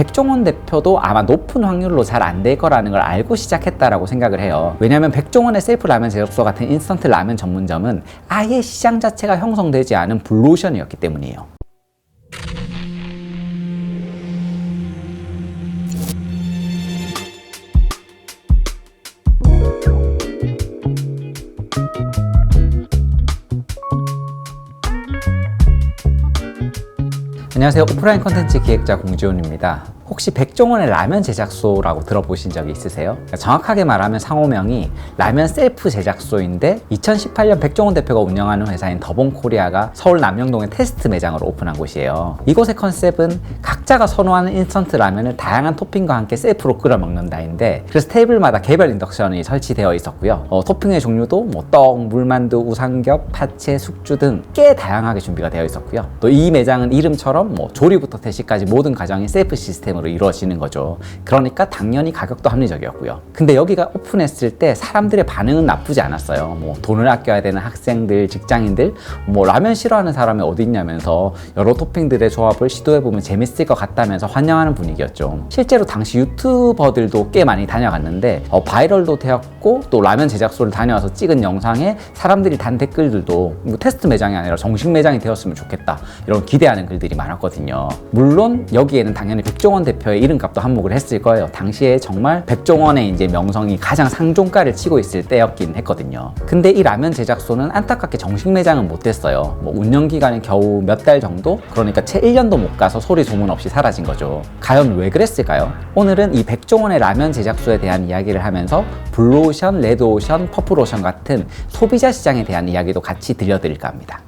백종원 대표도 아마 높은 확률로 잘 안 될 거라는 걸 알고 시작했다라고 생각을 해요. 왜냐하면 백종원의 셀프 라면 제작소 같은 인스턴트 라면 전문점은 아예 시장 자체가 형성되지 않은 블루오션이었기 때문이에요. 안녕하세요. 오프라인 콘텐츠 기획자 공지훈입니다. 혹시 백종원의 라면 제작소라고 들어보신 적이 있으세요? 정확하게 말하면 상호명이 라면 셀프 제작소인데 2018년 백종원 대표가 운영하는 회사인 더본코리아가 서울 남영동에 테스트 매장으로 오픈한 곳이에요. 이곳의 컨셉은 각자가 선호하는 인스턴트 라면을 다양한 토핑과 함께 셀프로 끓여 먹는다인데, 그래서 테이블마다 개별 인덕션이 설치되어 있었고요. 토핑의 종류도 떡, 물만두, 우삼겹, 파채, 숙주 등 꽤 다양하게 준비가 되어 있었고요. 또 이 매장은 이름처럼 조리부터 퇴시까지 모든 과정이 셀프 시스템으로 이루어지는 거죠. 그러니까 당연히 가격도 합리적이었고요. 근데 여기가 오픈했을 때 사람들의 반응은 나쁘지 않았어요. 돈을 아껴야 되는 학생들, 직장인들, 라면 싫어하는 사람이 어디 있냐면서 여러 토핑들의 조합을 시도해보면 재밌을 것 같다면서 환영하는 분위기였죠. 실제로 당시 유튜버들도 꽤 많이 다녀갔는데 바이럴도 되었고, 또 라면 제작소를 다녀와서 찍은 영상에 사람들이 단 댓글들도 테스트 매장이 아니라 정식 매장이 되었으면 좋겠다, 이런 기대하는 글들이 많았거든요. 물론 여기에는 당연히 백종원 대표의 이름값도 한몫을 했을 거예요. 당시에 정말 백종원의 이제 명성이 가장 상종가를 치고 있을 때였긴 했거든요. 근데 이 라면 제작소는 안타깝게 정식 매장은 못 됐어요. 운영 기간이 겨우 몇 달 정도? 그러니까 채 1년도 못 가서 소리 소문 없이 사라진 거죠. 과연 왜 그랬을까요? 오늘은 이 백종원의 라면 제작소에 대한 이야기를 하면서 블루오션, 레드오션, 퍼플오션 같은 소비자 시장에 대한 이야기도 같이 들려드릴까 합니다.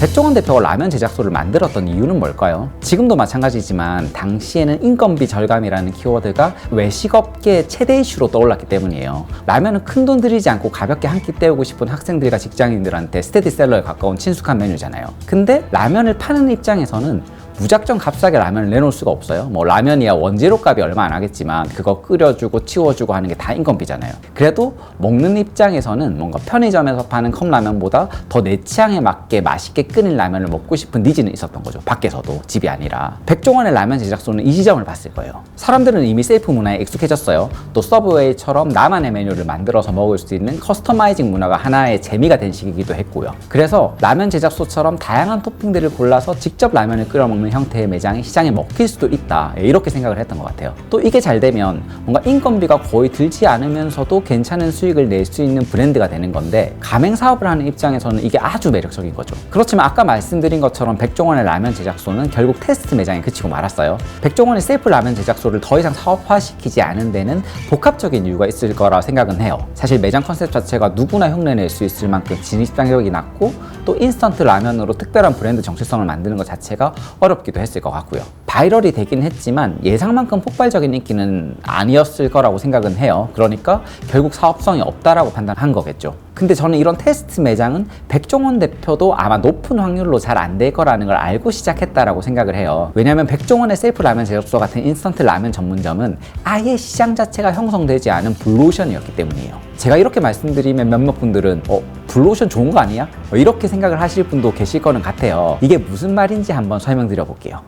백종원 대표가 라면 제작소를 만들었던 이유는 뭘까요? 지금도 마찬가지지만 당시에는 인건비 절감이라는 키워드가 외식업계의 최대 이슈로 떠올랐기 때문이에요. 라면은 큰돈 들이지 않고 가볍게 한 끼 때우고 싶은 학생들과 직장인들한테 스테디셀러에 가까운 친숙한 메뉴잖아요. 근데 라면을 파는 입장에서는 무작정 값싸게 라면을 내놓을 수가 없어요. 라면이야 원재료 값이 얼마 안 하겠지만 그거 끓여주고 치워주고 하는 게 다 인건비잖아요. 그래도 먹는 입장에서는 뭔가 편의점에서 파는 컵라면보다 더 내 취향에 맞게 맛있게 끓인 라면을 먹고 싶은 니즈는 있었던 거죠. 밖에서도, 집이 아니라. 백종원의 라면 제작소는 이 지점을 봤을 거예요. 사람들은 이미 셀프 문화에 익숙해졌어요. 또 서브웨이처럼 나만의 메뉴를 만들어서 먹을 수 있는 커스터마이징 문화가 하나의 재미가 된 시기이기도 했고요. 그래서 라면 제작소처럼 다양한 토핑들을 골라서 직접 라면을 끓여 먹는 형태의 매장이 시장에 먹힐 수도 있다, 이렇게 생각을 했던 것 같아요. 또 이게 잘 되면 뭔가 인건비가 거의 들지 않으면서도 괜찮은 수익을 낼 수 있는 브랜드가 되는 건데, 가맹 사업을 하는 입장에서는 이게 아주 매력적인 거죠. 그렇지만 아까 말씀드린 것처럼 백종원의 라면 제작소는 결국 테스트 매장에 그치고 말았어요. 백종원의 셀프 라면 제작소를 더 이상 사업화시키지 않은 데는 복합적인 이유가 있을 거라 생각은 해요. 사실 매장 컨셉 자체가 누구나 흉내낼 수 있을 만큼 진입 장벽이 낮고, 또 인스턴트 라면으로 특별한 브랜드 정체성을 만드는 것 자체가 어렵기도 했을 것 같고요. 바이럴이 되긴 했지만 예상만큼 폭발적인 인기는 아니었을 거라고 생각은 해요. 그러니까 결국 사업성이 없다라고 판단한 거겠죠. 근데 저는 이런 테스트 매장은 백종원 대표도 아마 높은 확률로 잘 안 될 거라는 걸 알고 시작했다라고 생각을 해요. 왜냐하면 백종원의 셀프 라면 제작소 같은 인스턴트 라면 전문점은 아예 시장 자체가 형성되지 않은 블루오션이었기 때문이에요. 제가 이렇게 말씀드리면 몇몇 분들은 블루오션 좋은 거 아니야? 이렇게 생각을 하실 분도 계실 거는 같아요. 이게 무슨 말인지 한번 설명드려 볼게요.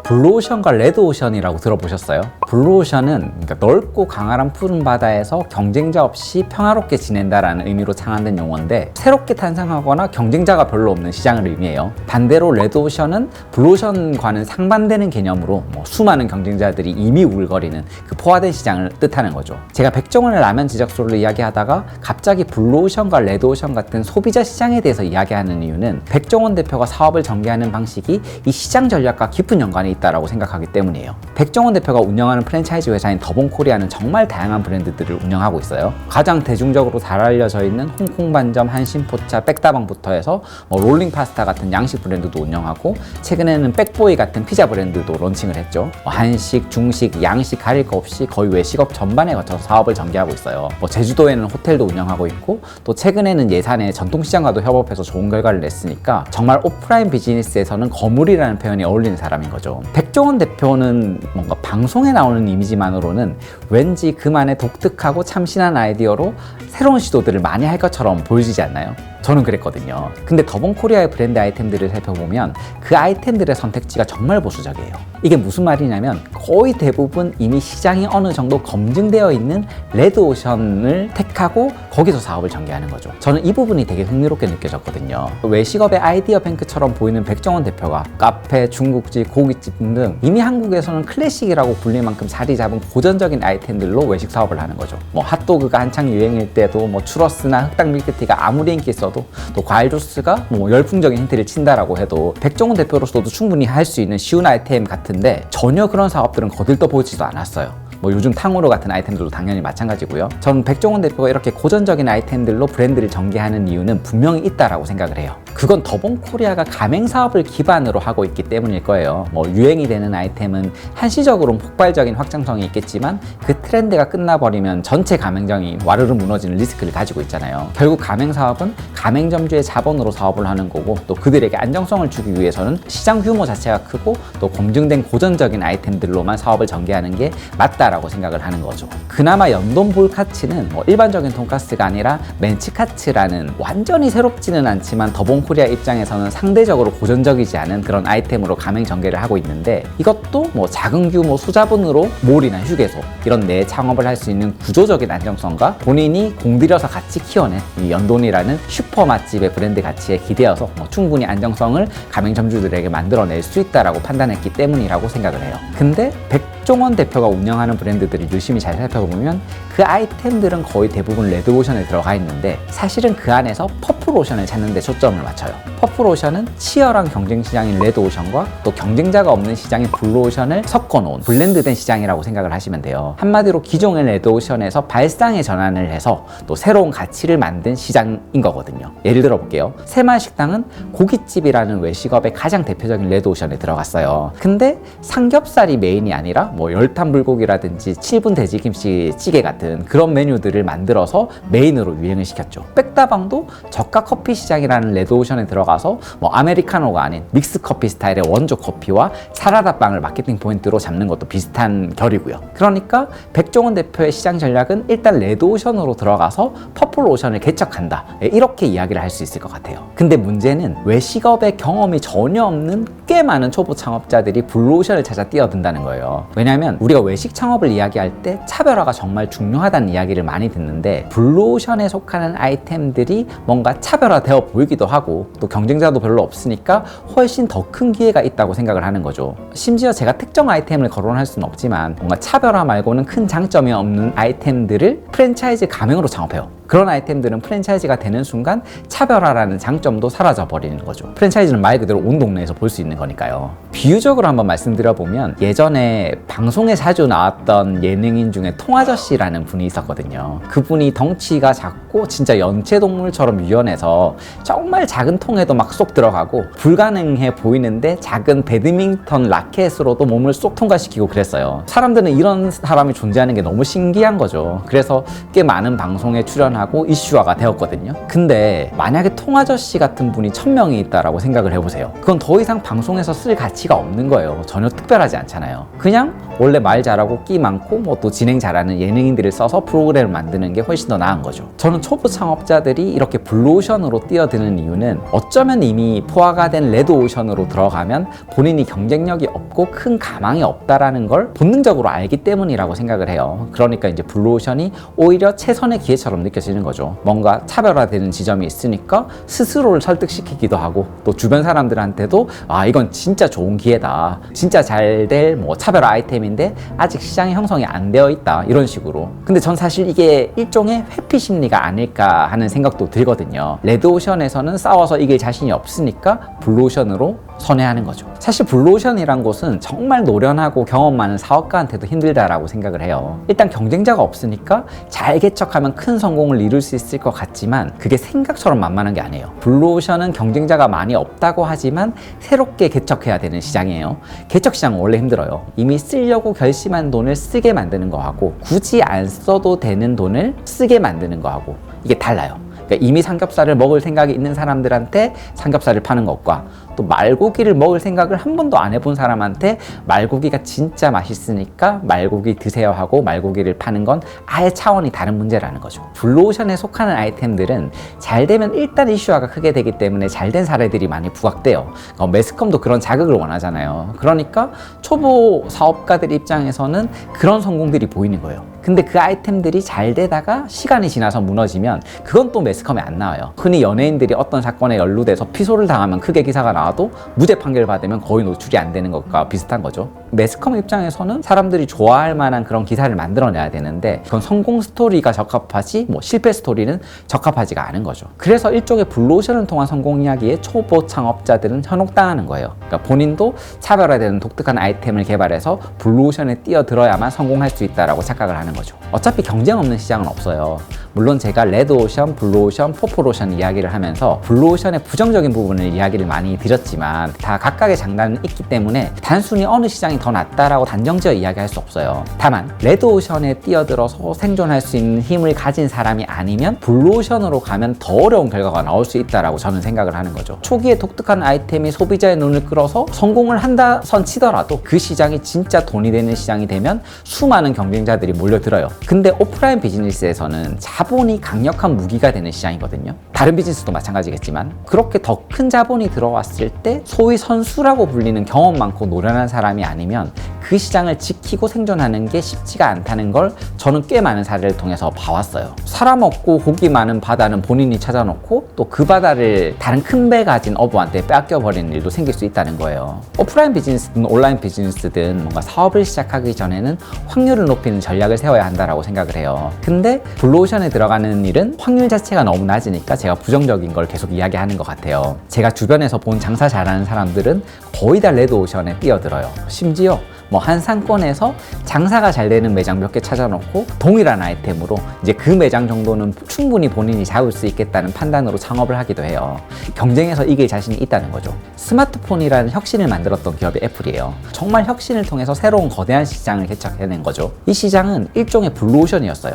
블루오션과 레드오션이라고 들어보셨어요? 블루오션은 넓고 강활한 푸른 바다에서 경쟁자 없이 평화롭게 지낸다라는 의미로 창안된 용어인데, 새롭게 탄생하거나 경쟁자가 별로 없는 시장을 의미해요. 반대로 레드오션은 블루오션과는 상반되는 개념으로 수많은 경쟁자들이 이미 우글거리는 그 포화된 시장을 뜻하는 거죠. 제가 백종원의 라면 제작소를 이야기하다가 갑자기 블루오션과 레드오션 같은 소비자 시장에 대해서 이야기하는 이유는 백종원 대표가 사업을 전개하는 방식이 이 시장 전략과 깊은 연관이 있다라고 생각하기 때문이에요. 백종원 대표가 운영하는 프랜차이즈 회사인 더본코리아는 정말 다양한 브랜드들을 운영하고 있어요. 가장 대중적으로 잘 알려져 있는 홍콩반점, 한신포차, 백다방부터 해서 롤링 파스타 같은 양식 브랜드도 운영하고, 최근에는 백보이 같은 피자 브랜드도 론칭을 했죠. 한식, 중식, 양식 가릴 거 없이 거의 외식업 전반에 거쳐서 사업을 전개하고 있어요. 제주도에는 호텔도 운영하고 있고, 또 최근에는 예산의 전통시장과도 협업해서 좋은 결과를 냈으니까 정말 오프라인 비즈니스에서는 거물이라는 표현이 어울리는 사람인 거죠. 백종원 대표는 뭔가 방송에 나오는 이미지만으로는 왠지 그만의 독특하고 참신한 아이디어로 새로운 시도들을 많이 할 것처럼 보여지지 않나요? 저는 그랬거든요. 근데 더본코리아의 브랜드 아이템들을 살펴보면 그 아이템들의 선택지가 정말 보수적이에요. 이게 무슨 말이냐면 거의 대부분 이미 시장이 어느 정도 검증되어 있는 레드오션을 택하고 거기서 사업을 전개하는 거죠. 저는 이 부분이 되게 흥미롭게 느껴졌거든요. 외식업의 아이디어 뱅크처럼 보이는 백종원 대표가 카페, 중국집, 고깃집 등 이미 한국에서는 클래식이라고 불릴 만큼 자리 잡은 고전적인 아이템들로 외식 사업을 하는 거죠. 뭐 핫도그가 한창 유행일 때도 뭐 추러스나 흑당 밀크티가 아무리 인기 있어도 또 과일 주스가 뭐 열풍적인 힌트를 친다라고 해도 백종원 대표로서도 충분히 할 수 있는 쉬운 아이템 같은데 전혀 그런 사업들은 거들떠 보지도 않았어요. 뭐 요즘 탕후루 같은 아이템들도 당연히 마찬가지고요. 저는 백종원 대표가 이렇게 고전적인 아이템들로 브랜드를 전개하는 이유는 분명히 있다라고 생각을 해요. 그건 더본코리아가 가맹 사업을 기반으로 하고 있기 때문일 거예요. 뭐 유행이 되는 아이템은 한시적으로는 폭발적인 확장성이 있겠지만 그 트렌드가 끝나버리면 전체 가맹점이 와르르 무너지는 리스크를 가지고 있잖아요. 결국 가맹 사업은 가맹점주의 자본으로 사업을 하는 거고 또 그들에게 안정성을 주기 위해서는 시장 규모 자체가 크고 또 검증된 고전적인 아이템들로만 사업을 전개하는 게 맞다라고 생각을 하는 거죠. 그나마 연돈볼 카츠는 뭐 일반적인 돈가스가 아니라 멘치카츠라는 완전히 새롭지는 않지만 더본코리아 입장에서는 상대적으로 고전적이지 않은 그런 아이템으로 가맹 전개를 하고 있는데 이것도 뭐 작은 규모 소자본으로 몰이나 휴게소 이런 내 창업을 할 수 있는 구조적인 안정성과 본인이 공들여서 같이 키워낸 이 연돈이라는 슈퍼 맛집의 브랜드 가치에 기대어서 뭐 충분히 안정성을 가맹점주들에게 만들어낼 수 있다라고 판단했기 때문이라고 생각을 해요. 근데 백종원 대표가 운영하는 브랜드들을 유심히 잘 살펴보면 그 아이템들은 거의 대부분 레드오션에 들어가 있는데 사실은 그 안에서 퍼플오션을 찾는 데 초점을 맞춰요. 퍼플오션은 치열한 경쟁 시장인 레드오션과 또 경쟁자가 없는 시장인 블루오션을 섞어놓은 블렌드된 시장이라고 생각을 하시면 돼요. 한마디로 기존의 레드오션에서 발상의 전환을 해서 또 새로운 가치를 만든 시장인 거거든요. 예를 들어 볼게요. 새마식당은 고깃집이라는 외식업의 가장 대표적인 레드오션에 들어갔어요. 근데 삼겹살이 메인이 아니라 뭐 열탄 불고기라든지 7분 돼지김치 찌개 같은 그런 메뉴들을 만들어서 메인으로 유행을 시켰죠. 백다방도 저가 커피 시장이라는 레드오션에 들어가서 뭐 아메리카노가 아닌 믹스 커피 스타일의 원조 커피와 사라다 빵을 마케팅 포인트로 잡는 것도 비슷한 결이고요. 그러니까 백종원 대표의 시장 전략은 일단 레드오션으로 들어가서 퍼플오션을 개척한다. 이렇게 이야기를 할 수 있을 것 같아요. 근데 문제는 외식업의 경험이 전혀 없는 꽤 많은 초보 창업자들이 블루오션을 찾아 뛰어든다는 거예요. 왜냐하면 우리가 외식 창업을 이야기할 때 차별화가 정말 중요하다는 이야기를 많이 듣는데 블루오션에 속하는 아이템들이 뭔가 차별화되어 보이기도 하고 또 경쟁자도 별로 없으니까 훨씬 더 큰 기회가 있다고 생각을 하는 거죠. 심지어 제가 특정 아이템을 거론할 수는 없지만 뭔가 차별화 말고는 큰 장점이 없는 아이템들을 프랜차이즈 가맹으로 창업해요. 그런 아이템들은 프랜차이즈가 되는 순간 차별화라는 장점도 사라져 버리는 거죠. 프랜차이즈는 말 그대로 온 동네에서 볼 수 있는 거니까요. 비유적으로 한번 말씀드려보면 예전에 방송에 자주 나왔던 예능인 중에 통아저씨라는 분이 있었거든요. 그분이 덩치가 작고 진짜 연체동물처럼 유연해서 정말 작은 통에도 막 쏙 들어가고 불가능해 보이는데 작은 배드민턴 라켓으로도 몸을 쏙 통과시키고 그랬어요. 사람들은 이런 사람이 존재하는 게 너무 신기한 거죠. 그래서 꽤 많은 방송에 출연하고 이슈화가 되었거든요. 근데 만약에 통아저씨 같은 분이 1000명이 있다라고 생각을 해보세요. 그건 더 이상 방송에서 쓸 가치가 없는 거예요. 전혀 특별하지 않잖아요. 그냥 원래 말 잘하고 끼 많고 뭐 또 진행 잘하는 예능인들을 써서 프로그램을 만드는 게 훨씬 더 나은 거죠. 저는 초보 창업자들이 이렇게 블루오션으로 뛰어드는 이유는 어쩌면 이미 포화가 된 레드오션으로 들어가면 본인이 경쟁력이 없고 큰 가망이 없다라는 걸 본능적으로 알기 때문이라고 생각을 해요. 그러니까 이제 블루오션이 오히려 최선의 기회처럼 느껴지는 거죠. 뭔가 차별화되는 지점이 있으니까 스스로를 설득시키기도 하고 또 주변 사람들한테도 아 이건 진짜 좋은 기회다. 진짜 잘 될 뭐 차별화 아이템인데 아직 시장의 형성이 안 되어 있다. 이런 식으로. 근데 전 사실 이게 일종의 회피 심리가 아닐까 하는 생각도 들거든요. 레드오션에서는 싸워서 이길 자신이 없으니까 블루오션으로 선회하는 거죠. 사실 블루오션이란 곳은 정말 노련하고 경험 많은 사업가한테도 힘들다라고 생각을 해요. 일단 경쟁자가 없으니까 잘 개척하면 큰 성공을 이룰 수 있을 것 같지만 그게 생각처럼 만만한 게 아니에요. 블루오션은 경쟁자가 많이 없다고 하지만 새롭게 개척해야 되는 시장이에요. 개척 시장은 원래 힘들어요. 이미 쓰려고 결심한 돈을 쓰게 만드는 거하고 굳이 안 써도 되는 돈을 쓰게 만드는 거하고 이게 달라요. 그러니까 그러니까 이미 삼겹살을 먹을 생각이 있는 사람들한테 삼겹살을 파는 것과 또 말고기를 먹을 생각을 한 번도 안 해본 사람한테 말고기가 진짜 맛있으니까 말고기 드세요 하고 말고기를 파는 건 아예 차원이 다른 문제라는 거죠. 블루오션에 속하는 아이템들은 잘 되면 일단 이슈화가 크게 되기 때문에 잘 된 사례들이 많이 부각돼요. 매스컴도 그런 자극을 원하잖아요. 그러니까 초보 사업가들 입장에서는 그런 성공들이 보이는 거예요. 근데 그 아이템들이 잘 되다가 시간이 지나서 무너지면 그건 또 매스컴에 안 나와요. 흔히 연예인들이 어떤 사건에 연루돼서 피소를 당하면 크게 기사가 나와도 무죄 판결 받으면 거의 노출이 안 되는 것과 비슷한 거죠. 매스컴 입장에서는 사람들이 좋아할 만한 그런 기사를 만들어내야 되는데 그건 성공 스토리가 적합하지 실패 스토리는 적합하지가 않은 거죠. 그래서 일종의 블루오션을 통한 성공 이야기에 초보 창업자들은 현혹당하는 거예요. 그러니까 본인도 차별화되는 독특한 아이템을 개발해서 블루오션에 뛰어들어야만 성공할 수 있다라고 착각을 하는 거죠. 어차피 경쟁 없는 시장은 없어요. 물론 제가 레드오션, 블루오션, 퍼플오션 이야기를 하면서 블루오션의 부정적인 부분을 이야기를 많이 드렸지만 다 각각의 장단은 있기 때문에 단순히 어느 시장이 더 낫다라고 단정지어 이야기할 수 없어요. 다만 레드오션에 뛰어들어서 생존할 수 있는 힘을 가진 사람이 아니면 블루오션으로 가면 더 어려운 결과가 나올 수 있다라고 저는 생각을 하는 거죠. 초기에 독특한 아이템이 소비자의 눈을 끌어서 성공을 한다 선 치더라도 그 시장이 진짜 돈이 되는 시장이 되면 수많은 경쟁자들이 몰려들어요. 근데 오프라인 비즈니스에서는 자본이 강력한 무기가 되는 시장이거든요. 다른 비즈니스도 마찬가지겠지만 그렇게 더 큰 자본이 들어왔을 때 소위 선수라고 불리는 경험 많고 노련한 사람이 아니면 그 시장을 지키고 생존하는 게 쉽지가 않다는 걸 저는 꽤 많은 사례를 통해서 봐왔어요. 사람 없고 고기 많은 바다는 본인이 찾아놓고 또 그 바다를 다른 큰 배 가진 어부한테 뺏겨버리는 일도 생길 수 있다는 거예요. 오프라인 비즈니스든 온라인 비즈니스든 뭔가 사업을 시작하기 전에는 확률을 높이는 전략을 세워야 한다라고 생각을 해요. 근데 블루오션에 들어가는 일은 확률 자체가 너무 낮으니까 제가 부정적인 걸 계속 이야기하는 것 같아요. 제가 주변에서 본 장사 잘하는 사람들은 거의 다 레드오션에 뛰어들어요. 심지어 한 상권에서 장사가 잘 되는 매장 몇 개 찾아놓고 동일한 아이템으로 이제 그 매장 정도는 충분히 본인이 잡을 수 있겠다는 판단으로 창업을 하기도 해요. 경쟁에서 이길 자신이 있다는 거죠. 스마트폰이라는 혁신을 만들었던 기업이 애플이에요. 정말 혁신을 통해서 새로운 거대한 시장을 개척해낸 거죠. 이 시장은 일종의 블루오션이었어요.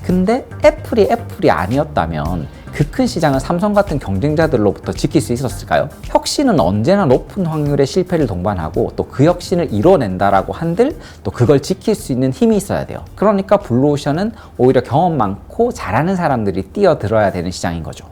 근데 애플이 아니었다면 그 큰 시장을 삼성 같은 경쟁자들로부터 지킬 수 있었을까요? 혁신은 언제나 높은 확률의 실패를 동반하고 또 그 혁신을 이뤄낸다라고 한들 또 그걸 지킬 수 있는 힘이 있어야 돼요. 그러니까 블루오션은 오히려 경험 많고 잘하는 사람들이 뛰어들어야 되는 시장인 거죠.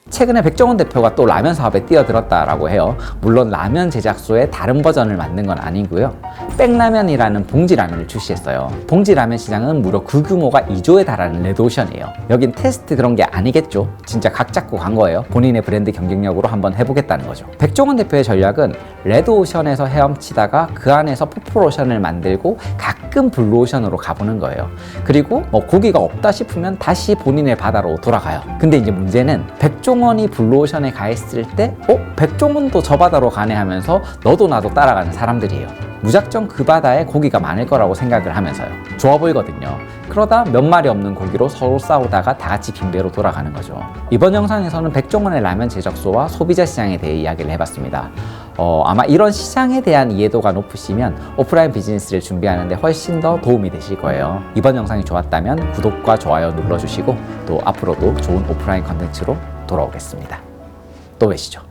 최근에 백종원 대표가 또 라면 사업에 뛰어들었다라고 해요. 물론 라면 제작소의 다른 버전을 만든 건 아니고요. 백라면이라는 봉지라면을 출시했어요. 봉지라면 시장은 무려 그 규모가 2조에 달하는 레드오션이에요. 여긴 테스트 그런 게 아니겠죠. 진짜 각 잡고 간 거예요. 본인의 브랜드 경쟁력으로 한번 해보겠다는 거죠. 백종원 대표의 전략은 레드오션에서 헤엄치다가 그 안에서 퍼플오션을 만들고 가끔 블루오션으로 가보는 거예요. 그리고 고기가 없다 싶으면 다시 본인의 바다로 돌아가요. 근데 이제 문제는 백종원이 블루오션에 가 있을 때 백종원도 저 바다로 가네 하면서 너도 나도 따라가는 사람들이에요. 무작정 그 바다에 고기가 많을 거라고 생각을 하면서요. 좋아 보이거든요. 그러다 몇 마리 없는 고기로 서로 싸우다가 다 같이 빈배로 돌아가는 거죠. 이번 영상에서는 백종원의 라면 제작소와 소비자 시장에 대해 이야기를 해봤습니다. 아마 이런 시장에 대한 이해도가 높으시면 오프라인 비즈니스를 준비하는데 훨씬 더 도움이 되실 거예요. 이번 영상이 좋았다면 구독과 좋아요 눌러주시고 또 앞으로도 좋은 오프라인 컨텐츠로 돌아오겠습니다. 또 뵈시죠.